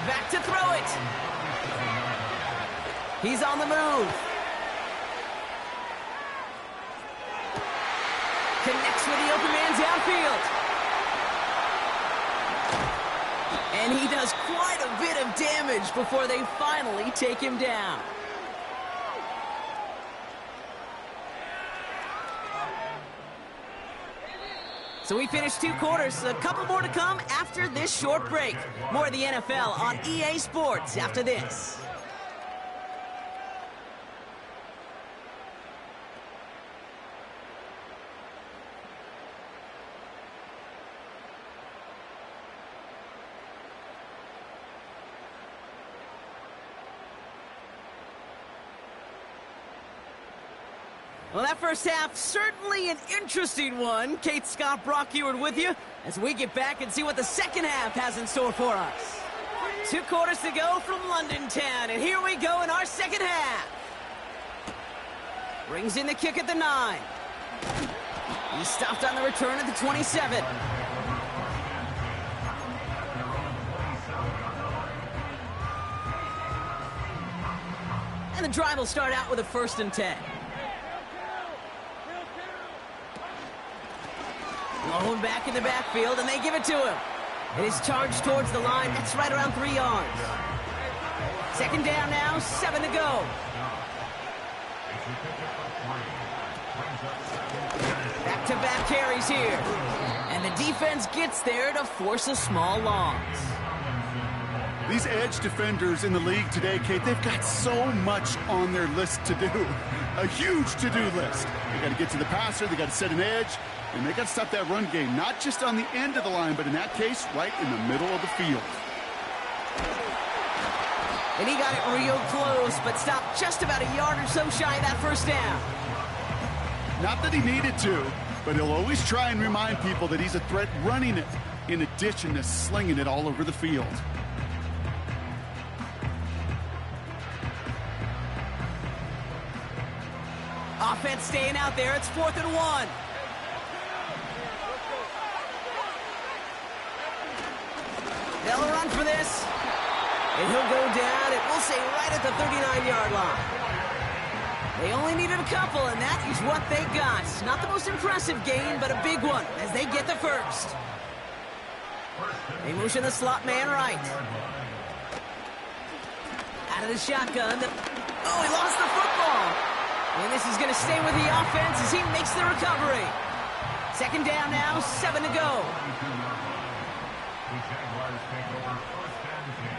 Back to throw it. He's on the move. Connects with the open man downfield. And he does quite a bit of damage before they finally take him down. So we finished 2 quarters. A couple more to come after this short break. More of the NFL on EA Sports after this. Well, that first half, certainly an interesting one. Kate, Scott, Brock Eward with you as we get back and see what the second half has in store for us. 2 quarters to go from London Town, and here we go in our second half. Brings in the kick at the 9. He stopped on the return at the 27. And the drive will start out with a 1st and 10. Blown back in the backfield, and they give it to him. It is charged towards the line. That's right around 3 yards. 2nd down now, 7 to go. Back-to-back carries here. And the defense gets there to force a small loss. These edge defenders in the league today, Kate, they've got so much on their list to do. A huge to-do list. They got to get to the passer, they got to set an edge, and they got to stop that run game, not just on the end of the line, but in that case, right in the middle of the field. And he got it real close, but stopped just about a yard or so shy of that 1st down. Not that he needed to, but he'll always try and remind people that he's a threat running it, in addition to slinging it all over the field. Offense staying out there. It's 4th and 1. They'll run for this. And he'll go down, and we'll say right at the 39-yard line. They only needed a couple, and that is what they got. Not the most impressive gain, but a big one as they get the 1st. They motion the slot man right. Out of the shotgun. Oh, he lost the football. And this is going to stay with the offense as he makes the recovery. 2nd down now, 7 to go. The Jaguars take over 1st and 10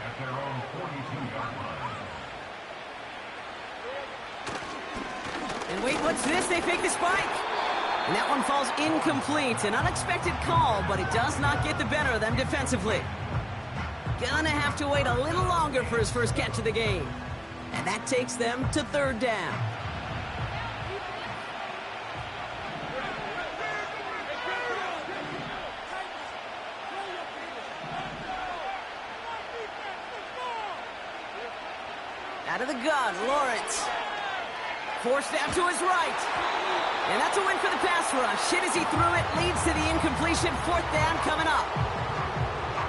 at their own 42-yard line. And wait, what's this? They fake the spike. And that one falls incomplete. An unexpected call, but it does not get the better of them defensively. Gonna have to wait a little longer for his first catch of the game. And that takes them to 3rd down. Out of the gun, Lawrence. Forced out to his right. And that's a win for the pass rush. Hit as he threw it, leads to the incompletion. 4th down coming up.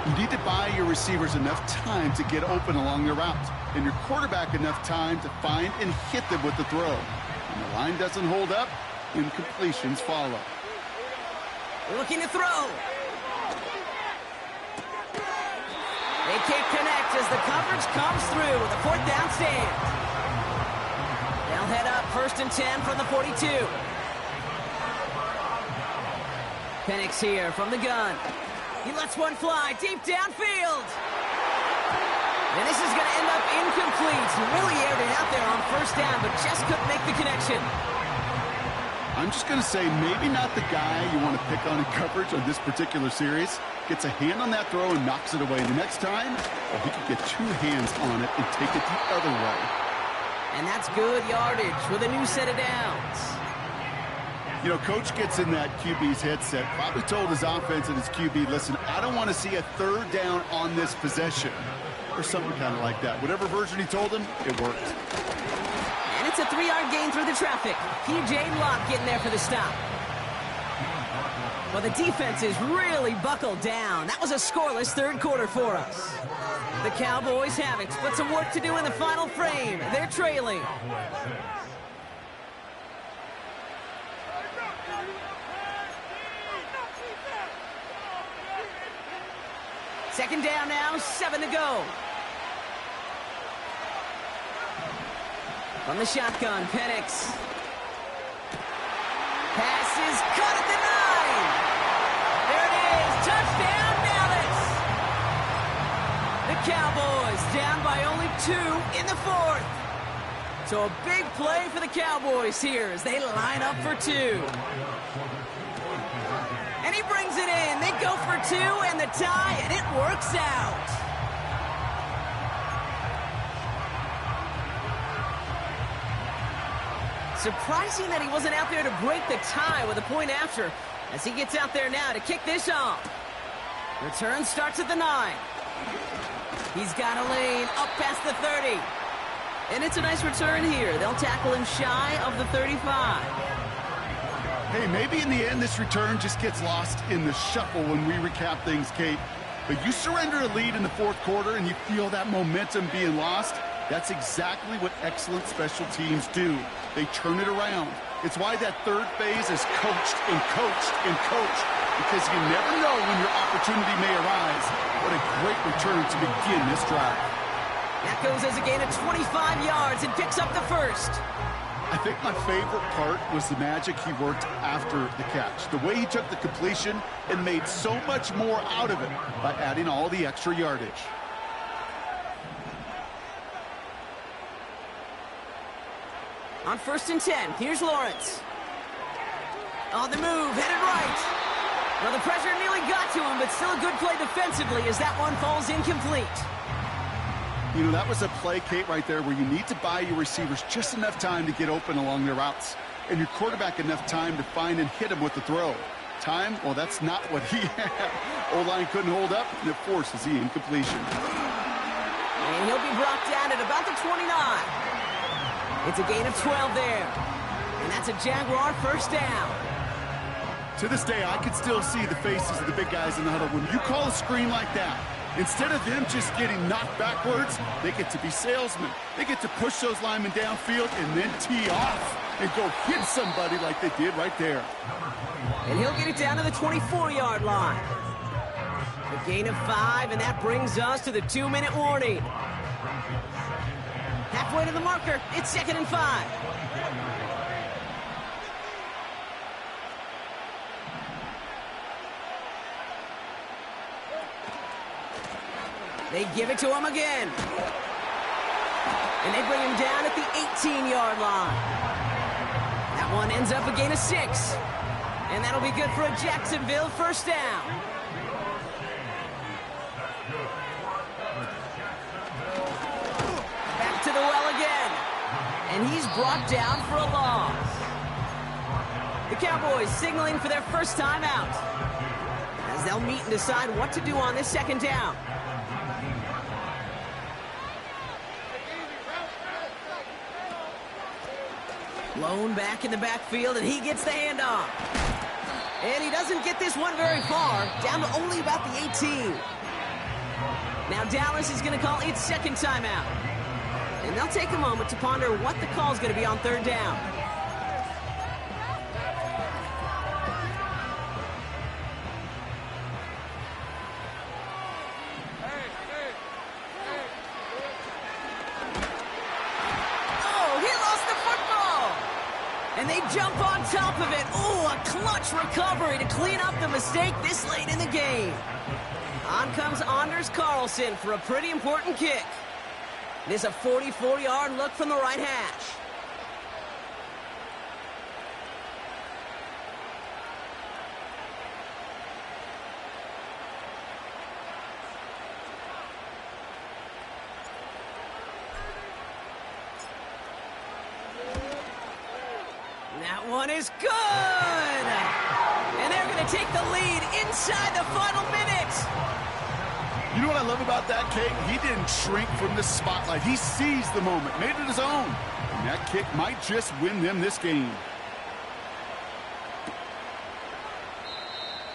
You need to buy your receivers enough time to get open along their route, and your quarterback enough time to find and hit them with the throw. When the line doesn't hold up, incompletions follow. Looking to throw. They can't connect as the coverage comes through. The 4th down stand. They'll head up 1st and 10 from the 42. Penix here from the gun. He lets one fly deep downfield. And this is going to end up incomplete. He really aired it out there on 1st down, but just couldn't make the connection. I'm just going to say maybe not the guy you want to pick on in coverage on this particular series. Gets a hand on that throw and knocks it away. The next time, he could get 2 hands on it and take it the other way. And that's good yardage with a new set of downs. You know, coach gets in that QB's headset, probably told his offense and his QB, listen, I don't want to see a 3rd down on this possession, or something kind of like that. Whatever version he told him, it worked. And it's a 3-yard gain through the traffic. P.J. Locke getting there for the stop. Well, the defense is really buckled down. That was a scoreless 3rd quarter for us. The Cowboys have it, but some work to do in the final frame. They're trailing. Second down now, 7 to go. From the shotgun, Penix. Pass is caught at the 9. is. Touchdown, Dallas. The Cowboys down by only 2 in the 4th. So a big play for the Cowboys here as they line up for 2. And he brings it in. They go for 2 and the tie, and it works out. Surprising that he wasn't out there to break the tie with a point after, as he gets out there now to kick this off. Return starts at the 9. He's got a lane up past the 30. And it's a nice return here. They'll tackle him shy of the 35. Hey, maybe in the end this return just gets lost in the shuffle when we recap things, Kate. But you surrender a lead in the 4th quarter and you feel that momentum being lost. That's exactly what excellent special teams do. They turn it around. It's why that 3rd phase is coached and coached and coached, because you never know when your opportunity may arise. What a great return to begin this drive. That goes as a gain of 25 yards and picks up the 1st. I think my favorite part was the magic he worked after the catch. The way he took the completion and made so much more out of it by adding all the extra yardage. On 1st and 10, here's Lawrence. On the move, headed right. Well, the pressure nearly got to him, but still a good play defensively as that one falls incomplete. You know, that was a play, Kate, right there where you need to buy your receivers just enough time to get open along their routes, and your quarterback enough time to find and hit him with the throw. Time, well, that's not what he had. O-line couldn't hold up, and it forces the incompletion. And he'll be brought down at about the 29. It's a gain of 12 there. And that's a Jaguar 1st down. To this day, I can still see the faces of the big guys in the huddle. When you call a screen like that, instead of them just getting knocked backwards, they get to be salesmen. They get to push those linemen downfield and then tee off and go hit somebody like they did right there. And he'll get it down to the 24-yard line. A gain of 5, and that brings us to the 2-minute warning. Halfway to the marker, it's 2nd and 5. They give it to him again. And they bring him down at the 18-yard line. That one ends up a gain of 6. And that'll be good for a Jacksonville 1st down. Back to the well again. And he's brought down for a loss. The Cowboys signaling for their first time out, as they'll meet and decide what to do on this 2nd down. Blown back in the backfield, and he gets the handoff. And he doesn't get this one very far, down to only about the 18. Now Dallas is going to call its 2nd timeout. And they'll take a moment to ponder what the call is going to be on 3rd down. And they jump on top of it. Ooh, a clutch recovery to clean up the mistake this late in the game. On comes Anders Carlson for a pretty important kick. This is a 44-yard look from the right hash. That one is good! And they're going to take the lead inside the final minute. You know what I love about that, Kate? He didn't shrink from the spotlight. He seized the moment, made it his own. And that kick might just win them this game.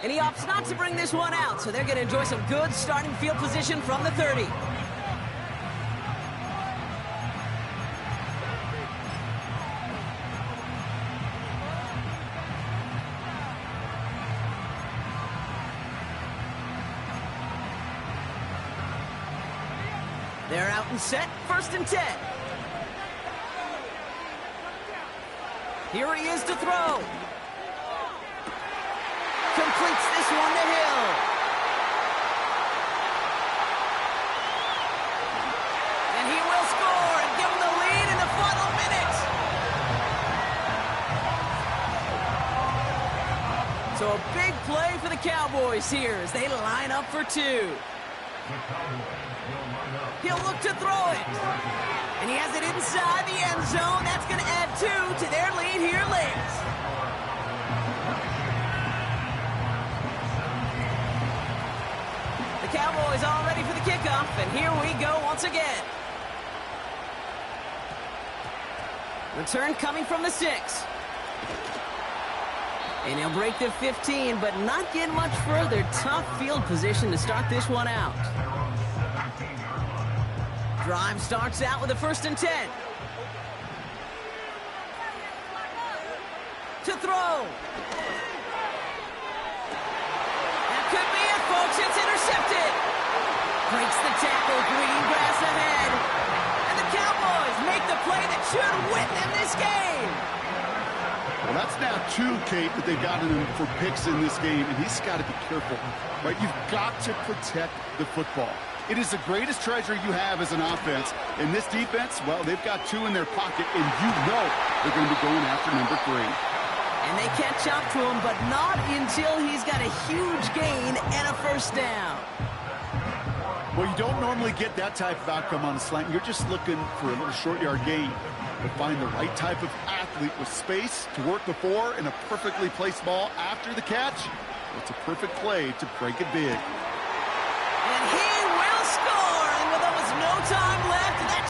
And he opts not to bring this one out, so they're going to enjoy some good starting field position from the 30. They're out and set, 1st and 10. Here he is to throw. Completes this one to Hill. So a big play for the Cowboys here as they line up for two. He'll look to throw it. And he has it inside the end zone. That's going to add 2 to their lead here late. The Cowboys all ready for the kickoff, and here we go once again. Return coming from the 6. And he'll break the 15, but not get much further. Tough field position to start this one out. Drive starts out with a 1st and 10. To throw. That could be it, folks. It's intercepted. Breaks the tackle. Green grass ahead. And the Cowboys make the play that should win them this game. Well, that's now 2, Kate, that they've gotten him for picks in this game, and he's got to be careful, right? You've got to protect the football. It is the greatest treasure you have as an offense. And this defense, well, they've got 2 in their pocket, and you know they're going to be going after number 3. And they catch up to him, but not until he's got a huge gain and a 1st down. Well, you don't normally get that type of outcome on a slant. You're just looking for a little short yard gain. But find the right type of athlete with space to work before and a perfectly placed ball after the catch. It's a perfect play to break it big.